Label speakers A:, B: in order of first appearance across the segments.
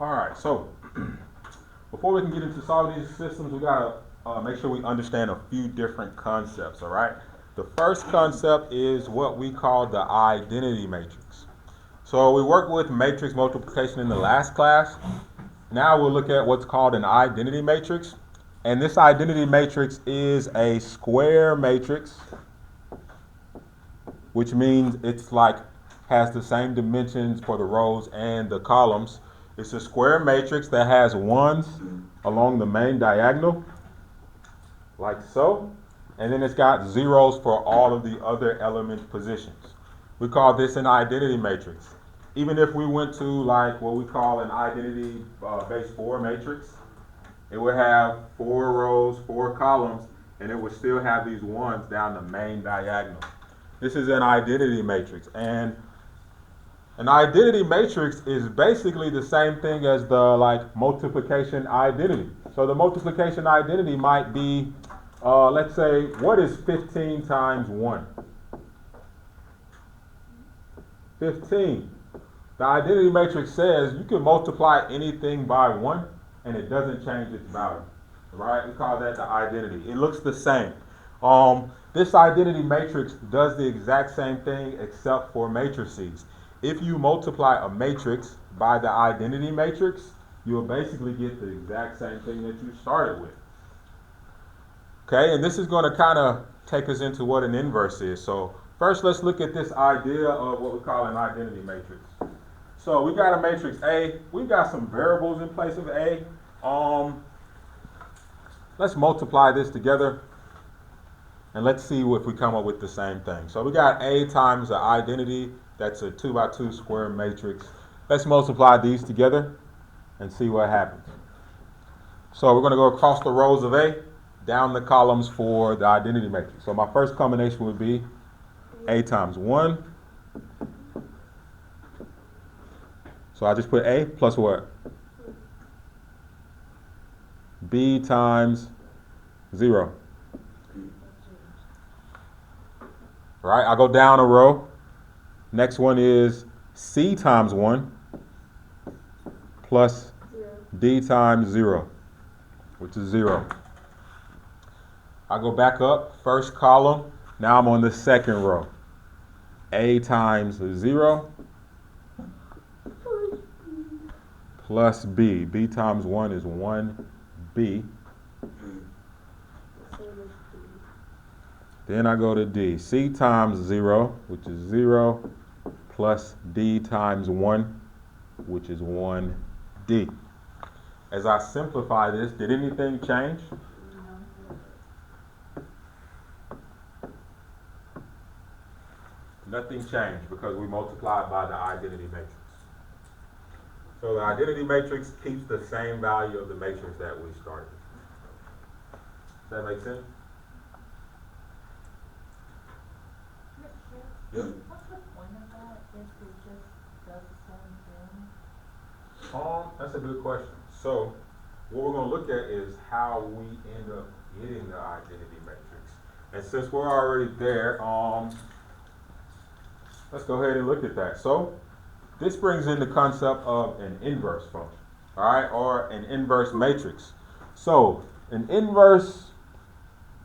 A: All right, so before we can get into solving these systems, we gotta make sure we understand a few different concepts. All right. The first concept is what we call the identity matrix. So we worked with matrix multiplication in the last class. Now we'll look at what's called an identity matrix. And this identity matrix is a square matrix, which means it's like has the same dimensions for the rows and the columns. It's a square matrix that has ones along the main diagonal, like so. And then it's got zeros for all of the other element positions. We call this an identity matrix. Even if we went to like what we call an identity base 4 matrix, it would have 4 rows, 4 columns, and it would still have these ones down the main diagonal. This is an identity matrix, and an identity matrix is basically the same thing as the like multiplication identity. So the multiplication identity might be, let's say, what is 15 times 1? 15. The identity matrix says you can multiply anything by 1 and it doesn't change its value. Right? We call that the identity. It looks the same. This identity matrix does the exact same thing except for matrices. If you multiply a matrix by the identity matrix, you'll basically get the exact same thing that you started with. Okay, and this is going to kind of take us into what an inverse is. So first, let's look at this idea of what we call an identity matrix. So we got a matrix A. We've got some variables in place of A. Let's multiply this together, and let's see if we come up with the same thing. So we got A times the identity. That's a 2 by 2 square matrix. Let's multiply these together and see what happens. So we're going to go across the rows of A, down the columns for the identity matrix. So my first combination would be A times 1. So I just put A plus what? B times 0. Right? I go down a row. Next one is C times 1 plus D times 0, which is 0. I go back up, first column. Now I'm on the second row. A times 0 plus B. B times 1 is 1B. Then I go to D. C times 0, which is 0, plus D times 1, which is 1D. As I simplify this, did anything change? Nothing changed because we multiplied by the identity matrix. So the identity matrix keeps the same value of the matrix that we started. Does that make sense? Yep.
B: What's the point of that if it just does the same thing?
A: That's a good question. So what we're going to look at is how we end up getting the identity matrix. And since we're already there, let's go ahead and look at that. So this brings in the concept of an inverse function, all right, or an inverse matrix. So an inverse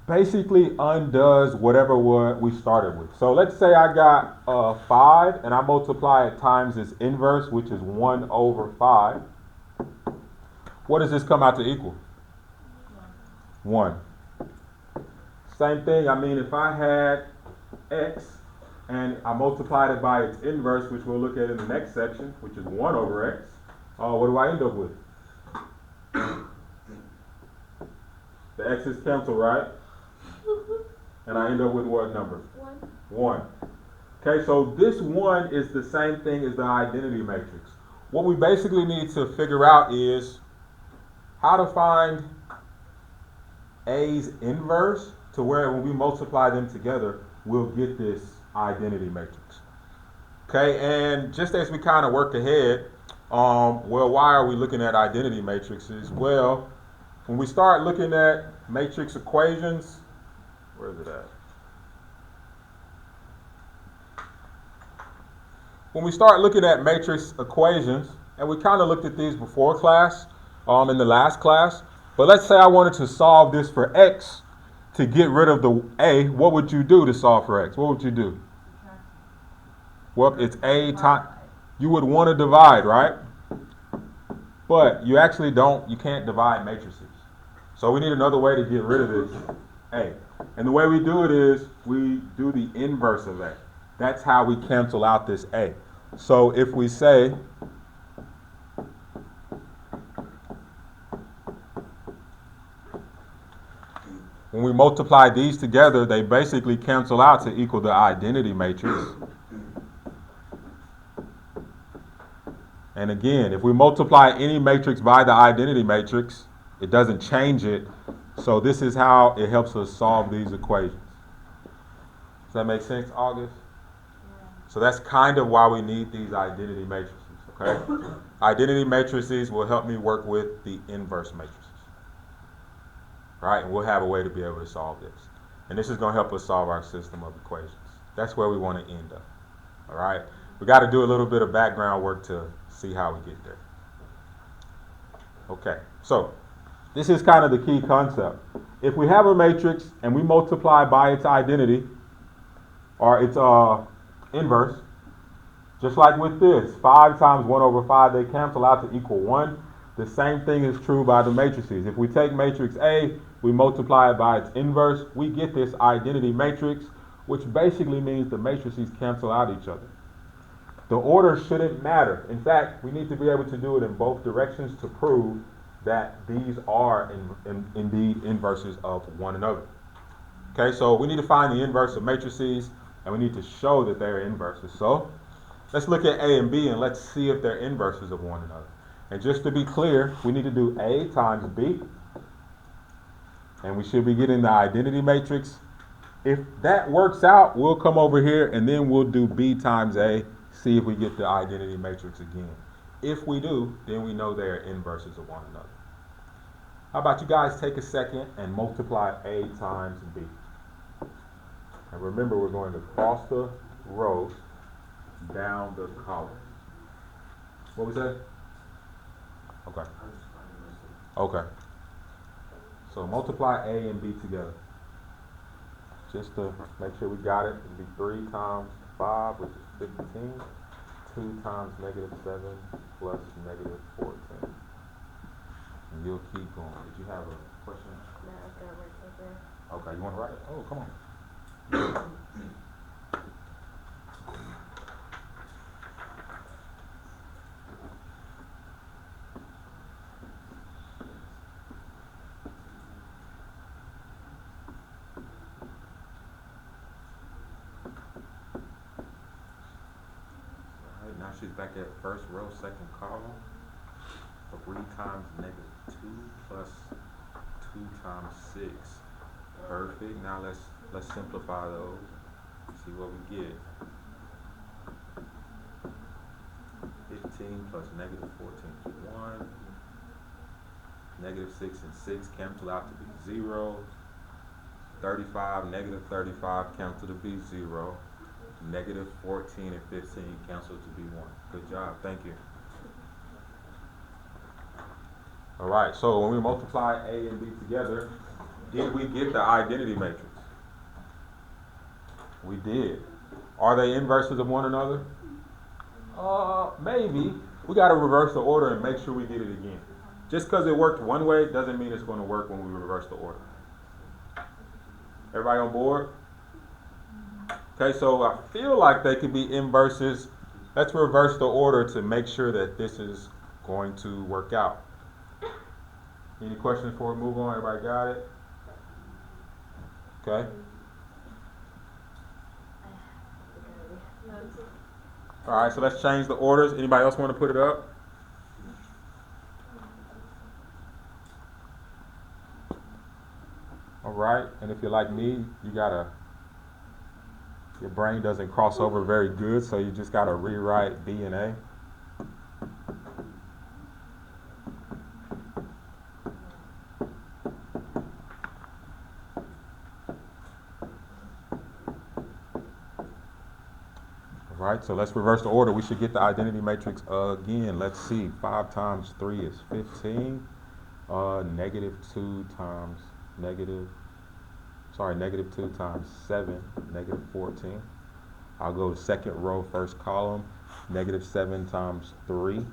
A: basically undoes whatever we started with. So let's say I got 5 and I multiply it times its inverse, which is 1 over 5. What does this come out to equal? 1. Same thing, I mean, if I had x and I multiplied it by its inverse, which we'll look at in the next section, which is 1 over x, what do I end up with? The x's cancel, right? And I end up with what number? 1. Okay, so this 1 is the same thing as the identity matrix. What we basically need to figure out is how to find A's inverse to where when we multiply them together, we'll get this identity matrix. Okay, and just as we kind of work ahead, well, why are we looking at identity matrices? Well, when we start looking at matrix equations, where is it at? When we start looking at matrix equations, And we kind of looked at these before class, in the last class. But let's say I wanted to solve this for x to get rid of the a. What would you do to solve for x? What would you do? Well, it's a time. You would want to divide, right? But you actually don't. You can't divide matrices. So we need another way to get rid of this a. And the way we do it is we do the inverse of a. That's how we cancel out this a. So if we say when we multiply these together, they basically cancel out to equal the identity matrix. And again, if we multiply any matrix by the identity matrix, it doesn't change it. So this is how it helps us solve these equations. Does that make sense, August? Yeah. So that's kind of why we need these identity matrices, okay? Identity matrices will help me work with the inverse matrices. Right, and we'll have a way to be able to solve this. And this is going to help us solve our system of equations. That's where we want to end up. All right, we got to do a little bit of background work to see how we get there. Okay, so this is kind of the key concept. If we have a matrix and we multiply by its identity, or its inverse, just like with this, 5 times 1 over 5, they cancel out to equal 1. The same thing is true by the matrices. If we take matrix A, we multiply it by its inverse, we get this identity matrix, which basically means the matrices cancel out each other. The order shouldn't matter. In fact, we need to be able to do it in both directions to prove that these are indeed inverses of one another. Okay, so we need to find the inverse of matrices, and we need to show that they're inverses. So let's look at A and B, and let's see if they're inverses of one another. And just to be clear, we need to do A times B. And we should be getting the identity matrix. If that works out, we'll come over here and then we'll do B times A, see if we get the identity matrix again. If we do, then we know they're inverses of one another. How about you guys take a second and multiply A times B. And remember, we're going across the rows, down the columns. What was that? Okay. Okay. So multiply A and B together. Just to make sure we got it, it'll be 3 times 5, which is 15. 2 times negative 7 plus negative 14. And you'll keep going. Did you have a question?
B: No, I've got right there.
A: Okay, you want to write it? Oh, come on. Now she's back at first row, second column. 3 times negative 2 plus 2 times 6. Perfect. Now let's simplify those. See what we get. 15 plus negative 14 is 1. Negative 6 and 6 cancel out to be 0. 35, negative 35 cancel to be 0. Negative 14 and 15 cancel to be 1. Good job. Thank you. All right. So when we multiply A and B together, did we get the identity matrix? We did. Are they inverses of one another? Maybe. We got to reverse the order and make sure we get it again. Just because it worked one way doesn't mean it's going to work when we reverse the order. Everybody on board? Okay, so I feel like they could be inverses. Let's reverse the order to make sure that this is going to work out. Any questions before we move on? Everybody got it? Okay. All right, so let's change the orders. Anybody else want to put it up? All right, and if you're like me, your brain doesn't cross over very good, so you just gotta rewrite B and A. All right, so let's reverse the order. We should get the identity matrix again. Let's see, 5 times 3 is 15. Negative 2 times negative 2 times 7, negative 14. I'll go to second row, first column, negative 7 times 3,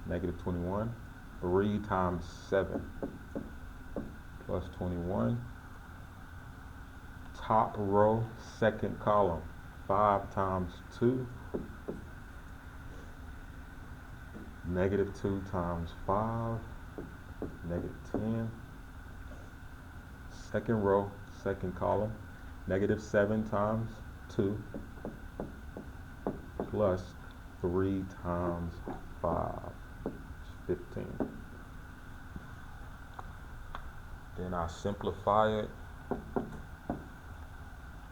A: negative 21. 3 times 7 plus 21. Top row, second column, 5 times 2, negative 2 times 5, negative 10. Second row, second column, negative 7 times 2, plus 3 times 5, 15. Then I simplify it.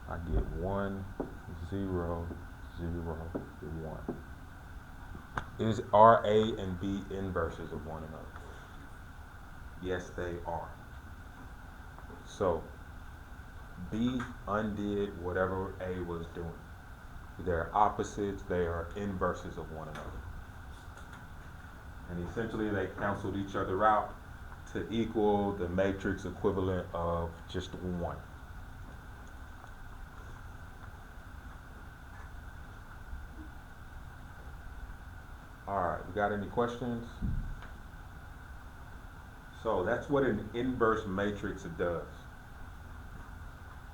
A: I get 1, 0, 0, 1. Are A and B inverses of one another? Yes, they are. So B undid whatever A was doing. They're opposites, they are inverses of one another. And essentially they canceled each other out to equal the matrix equivalent of just 1. Alright, we got any questions? So that's what an inverse matrix does.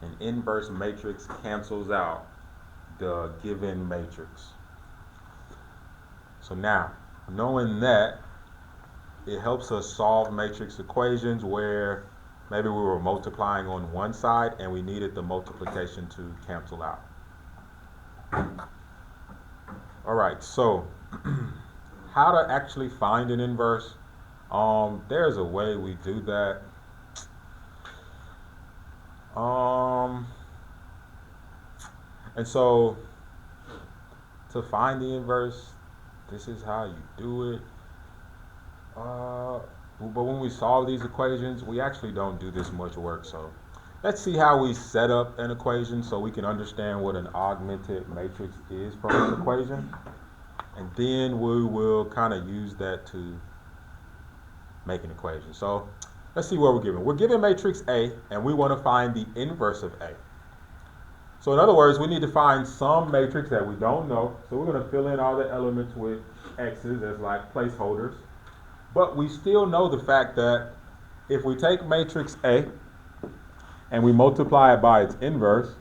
A: An inverse matrix cancels out the given matrix. So now, knowing that, it helps us solve matrix equations where maybe we were multiplying on one side and we needed the multiplication to cancel out. Alright, so how to actually find an inverse? There's a way we do that. And so to find the inverse, this is how you do it. But when we solve these equations, we actually don't do this much work. So let's see how we set up an equation so we can understand what an augmented matrix is from an equation. And then we will kind of use that to make an equation. So let's see what we're given. We're given matrix A, and we want to find the inverse of A. So in other words, we need to find some matrix that we don't know. So we're going to fill in all the elements with x's as like placeholders. But we still know the fact that if we take matrix A and we multiply it by its inverse,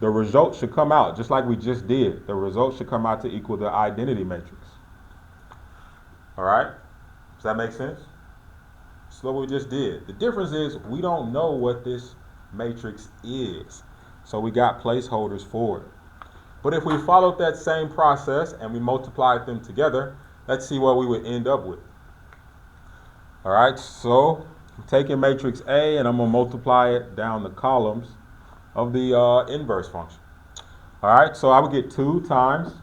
A: the result should come out, just like we just did. The result should come out to equal the identity matrix. All right? Does that make sense? So what we just did. The difference is we don't know what this matrix is. So we got placeholders for it. But if we followed that same process and we multiplied them together, let's see what we would end up with. All right, so I'm taking matrix A and I'm going to multiply it down the columns of the inverse function. All right, so I would get 2 times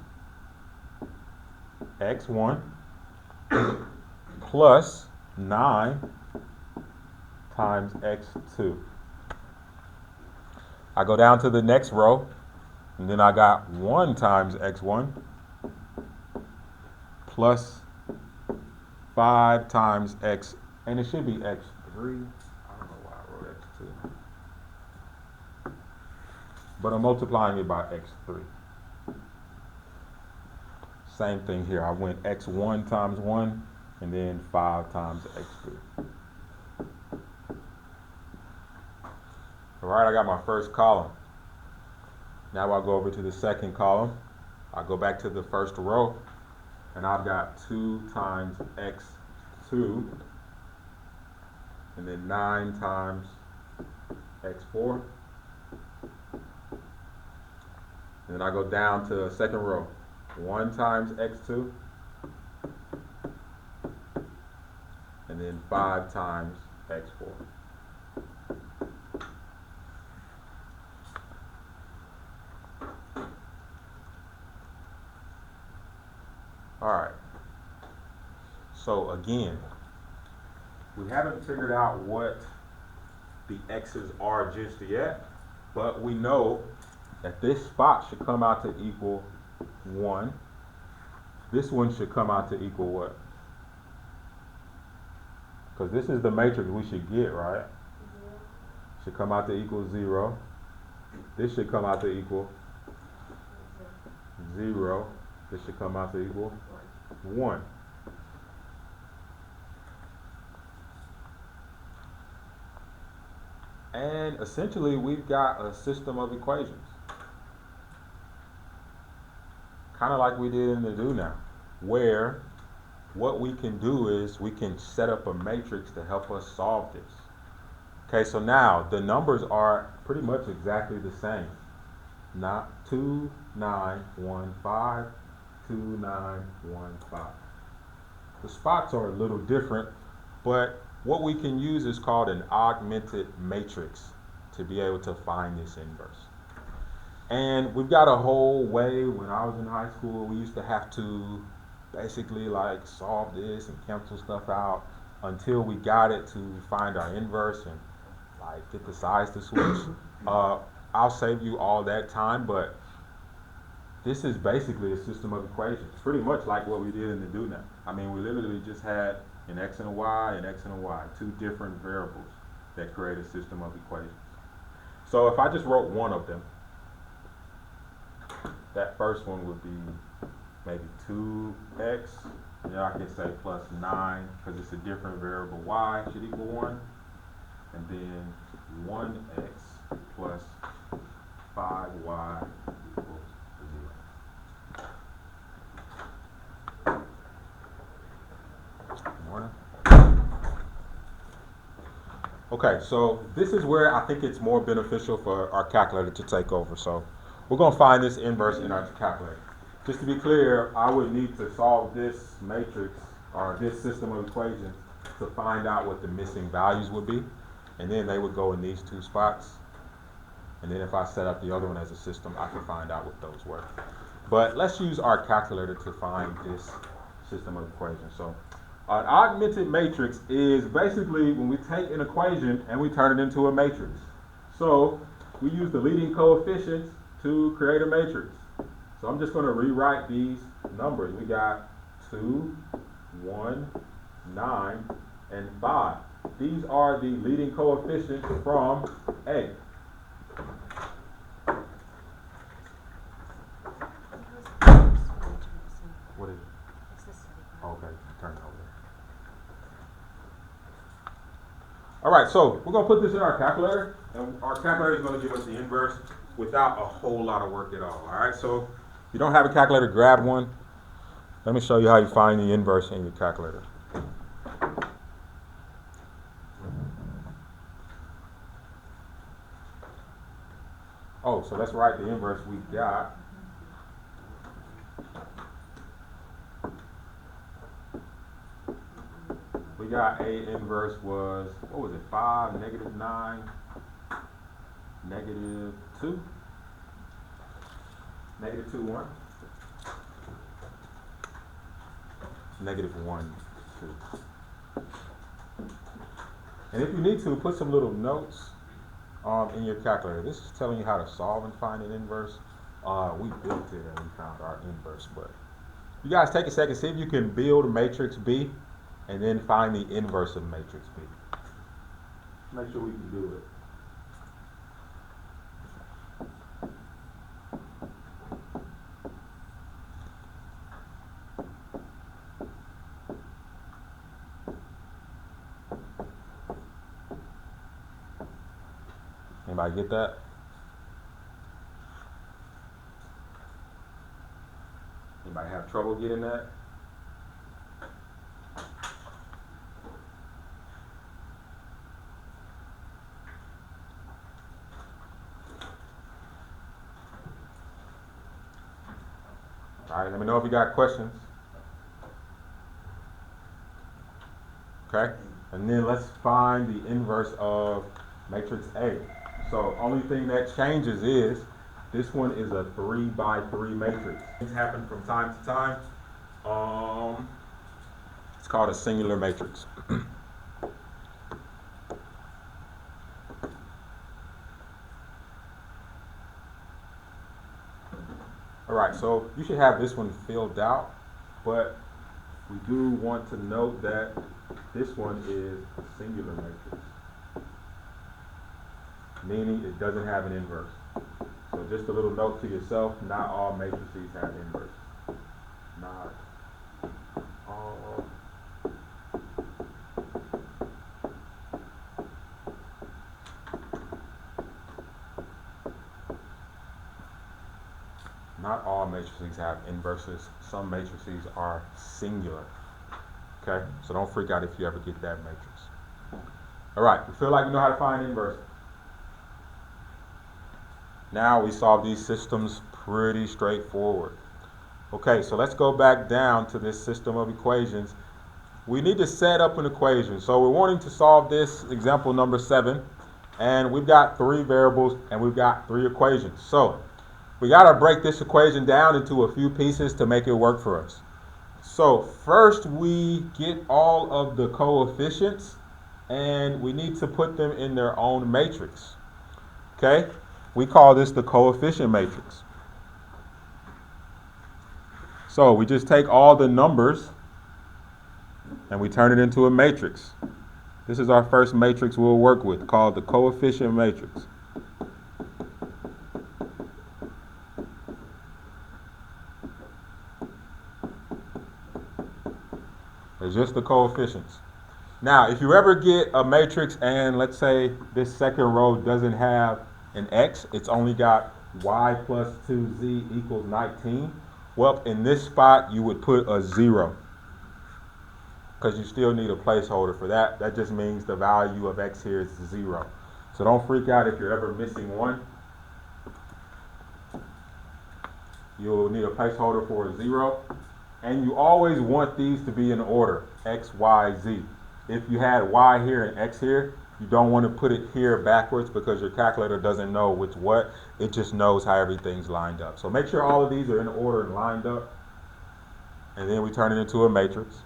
A: x1 plus 9 times x2. I go down to the next row, and then I got 1 times x1 plus 5 times x, and it should be x3. I don't know why I wrote x2. But I'm multiplying it by x3. Same thing here. I went x1 times 1, and then 5 times x3. All right, I got my first column. Now I'll go over to the second column. I'll go back to the first row, and I've got 2 times x2, and then 9 times x4. And then I go down to the second row. 1 times x2, and then 5 times x4. All right. So again, we haven't figured out what the x's are just yet, but we know that this spot should come out to equal 1. This one should come out to equal what? Because this is the matrix we should get, right? Should come out to equal 0. This should come out to equal 0. This should come out to equal 1. And essentially, we've got a system of equations. Kind of like we did in the do now, where what we can do is we can set up a matrix to help us solve this. Okay, so now the numbers are pretty much exactly the same. Not 2, 9, 1, 5, 2, 9, 1, 5. The spots are a little different, but what we can use is called an augmented matrix to be able to find this inverse. And we've got a whole way. When I was in high school, we used to have to basically like solve this and cancel stuff out until we got it to find our inverse and like get the size to switch. I'll save you all that time, but this is basically a system of equations. It's pretty much like what we did in the do now. I mean, we literally just had an x and a y and x and a y, two different variables that create a system of equations. So if I just wrote one of them, that first one would be maybe 2x, and then I can say plus 9, because it's a different variable, y should equal 1, and then 1x plus 5y equals 0. Good morning. Okay, so this is where I think it's more beneficial for our calculator to take over. So we're going to find this inverse in our calculator. Just to be clear, I would need to solve this matrix or this system of equations to find out what the missing values would be. And then they would go in these two spots. And then if I set up the other one as a system, I can find out what those were. But let's use our calculator to find this system of equations. So an augmented matrix is basically when we take an equation and we turn it into a matrix. So we use the leading coefficients to create a matrix. So I'm just going to rewrite these numbers. We got 2, 1, 9, and 5. These are the leading coefficients from A. What is it? Okay, turn it over there. All right, so we're going to put this in our calculator, and our calculator is going to give us the inverse without a whole lot of work at all. All right, so if you don't have a calculator, grab one. Let me show you how you find the inverse in your calculator. Oh, so let's write the inverse we got. We got A inverse was, what was it, 5, negative 9, negative 2, negative 2, 1, negative 1, 2. And if you need to, put some little notes in your calculator. This is telling you how to solve and find an inverse. We built it and we found our inverse, but you guys take a second, see if you can build matrix B and then find the inverse of matrix B. Make sure we can do it. Anybody get that? Anybody have trouble getting that? All right, let me know if you got questions. Okay, and then let's find the inverse of matrix A. So only thing that changes is this one is a 3 by 3 matrix. Things happen from time to time. It's called a singular matrix. so you should have this one filled out, but we do want to note that this one is a singular matrix, meaning it doesn't have an inverse. So just a little note to yourself, not all matrices have inverse. Not all. Not all matrices have inverses. Some matrices are singular. Okay, so don't freak out if you ever get that matrix. All right, we feel like we know how to find inverse. Now we solve these systems pretty straightforward. Okay, so let's go back down to this system of equations. We need to set up an equation. So we're wanting to solve this example number 7, and we've got 3 variables and we've got 3 equations. So we got to break this equation down into a few pieces to make it work for us. So first we get all of the coefficients and we need to put them in their own matrix. Okay? We call this the coefficient matrix. So we just take all the numbers and we turn it into a matrix. This is our first matrix we'll work with, called the coefficient matrix. It's just the coefficients. Now, if you ever get a matrix and let's say this second row doesn't have an x, it's only got y plus 2z equals 19, well, in this spot you would put a 0 because you still need a placeholder for that. That just means the value of x here is 0. So don't freak out if you're ever missing 1. You'll need a placeholder for a 0. And you always want these to be in order, x, y, z. If you had y here and x here, you don't want to put it here backwards because your calculator doesn't know which what. It just knows how everything's lined up. So make sure all of these are in order and lined up. And then we turn it into a matrix.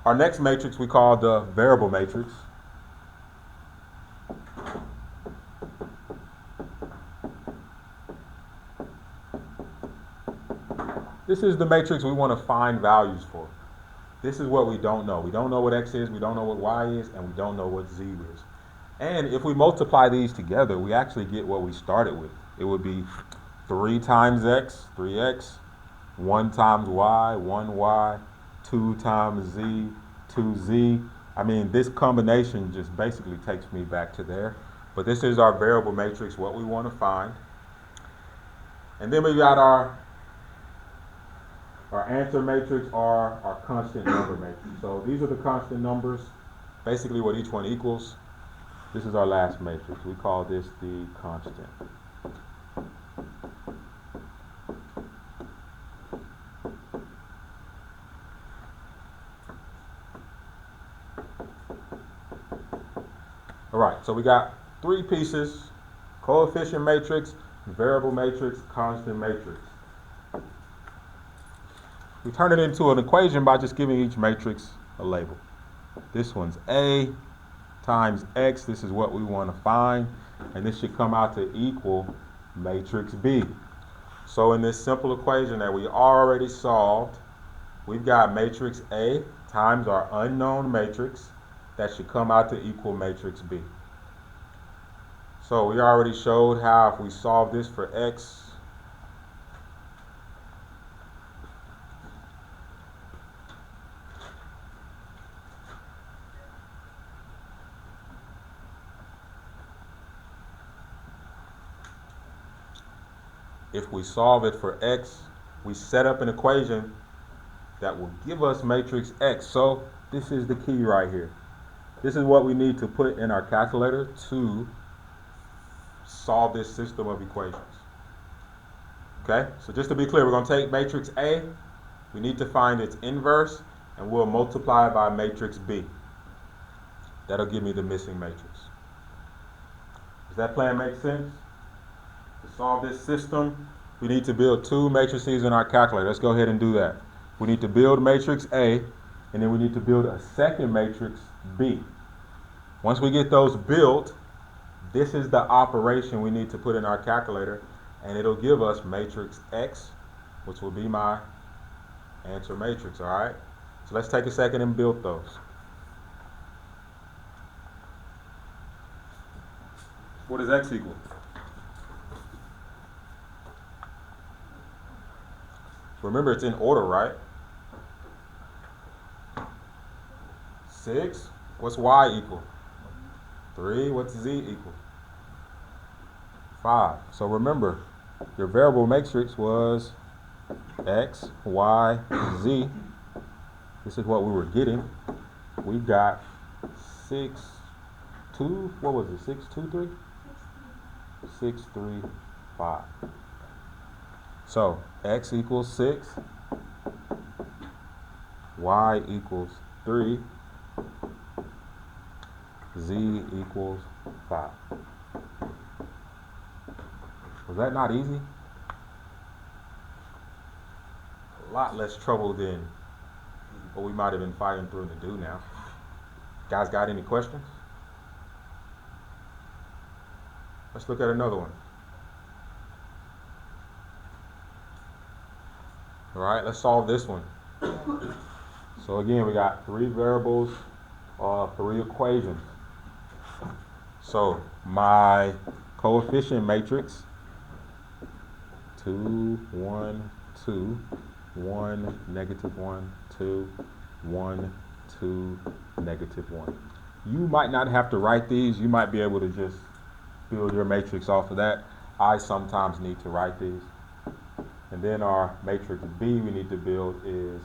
A: Our next matrix we call the variable matrix. This is the matrix we want to find values for. This is what we don't know. We don't know what x is, we don't know what y is, and we don't know what z is. And if we multiply these together, we actually get what we started with. It would be 3 times x, 3x, 1 times y, 1y, 2 times z, 2z. I mean, this combination just basically takes me back to there. But this is our variable matrix, what we want to find. And then we got our answer matrix or our constant number matrix. So these are the constant numbers, basically what each one equals. This is our last matrix. We call this the constant. All right, so we got 3 pieces: coefficient matrix, variable matrix, constant matrix. We turn it into an equation by just giving each matrix a label. This one's A times X. This is what we want to find. And this should come out to equal matrix B. So in this simple equation that we already solved, we've got matrix A times our unknown matrix. That should come out to equal matrix B. So we already showed how if we solve this for X, if we solve it for x, we set up an equation that will give us matrix x. So this is the key right here. This is what we need to put in our calculator to solve this system of equations. Okay, so just to be clear, we're going to take matrix A, we need to find its inverse, and we'll multiply it by matrix B. That'll give me the missing matrix. Does that plan make sense? To solve this system, we need to build 2 matrices in our calculator. Let's go ahead and do that. We need to build matrix A, and then we need to build a second matrix B. Once we get those built, this is the operation we need to put in our calculator, and it'll give us matrix X which will be my answer matrix, all right? So let's take a second and build those. What does x equal? Remember, it's in order, right? 6. What's y equal? 3. What's z equal? 5. So remember, your variable matrix was x, y, z. This is what we were getting. We got 6, 2, what was it, 6, 2, 3? 6, 3, 5. So x equals 6, y equals 3, z equals 5. Was that not easy? A lot less trouble than what we might have been fighting through to do now. Guys got any questions? Let's look at another one. All right, let's solve this one. So again, we got 3 variables, 3 equations. So my coefficient matrix, 2, 1, 2, 1, negative 1, 2, 1, 2, negative 1. You might not have to write these. You might be able to just build your matrix off of that. I sometimes need to write these. And then our matrix B we need to build is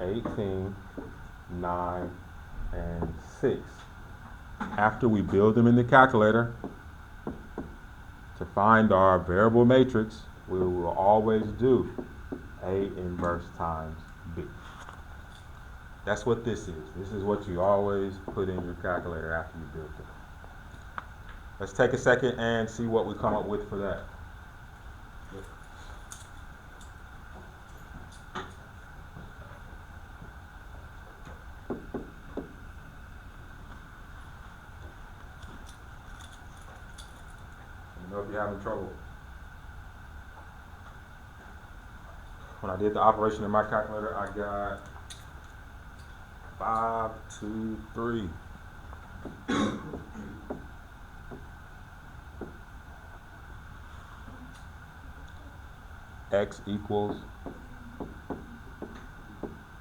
A: 18, 9, and 6. After we build them in the calculator, to find our variable matrix, we will always do A inverse times B. That's what this is. This is what you always put in your calculator after you build it. Let's take a second and see what we come up with for that. Let me know if you're having trouble. When I did the operation in my calculator, I got 5, 2, 3. X equals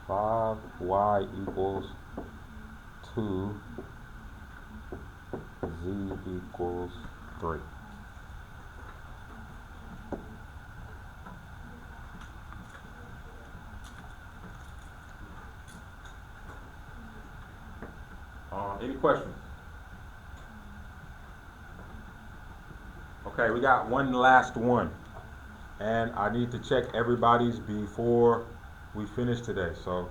A: 5, y equals 2, z equals 3. Any questions? Okay, we got one last one. And I need to check everybody's before we finish today. So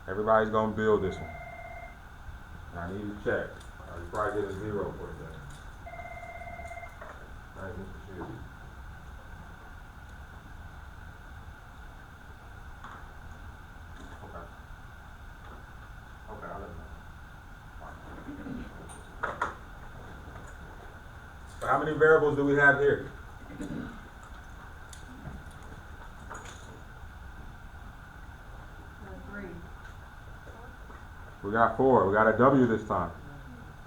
A: everybody's going to build this one. And I need to check. You probably get a 0 for that. Thank you, Mr. Shields. Okay. Okay, I'll let you know. So how many variables do we have here? We got 4. We got a W this time.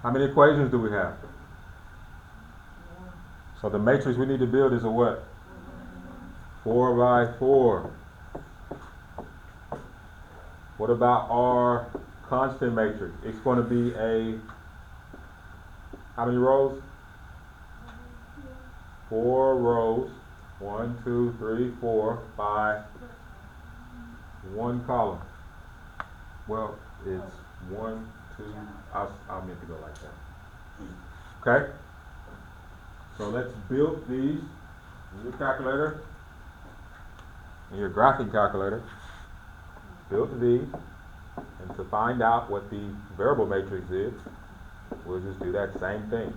A: How many equations do we have? So the matrix we need to build is a what? 4 by 4. What about our constant matrix? It's going to be a, how many rows? 4 rows. 1, 2, 3, 4 by 1 column. Well, it's 1, 2, I'll meant to go like that. Okay? So let's build these in your calculator, in your graphing calculator. Build these, and to find out what the variable matrix is, we'll just do that same thing.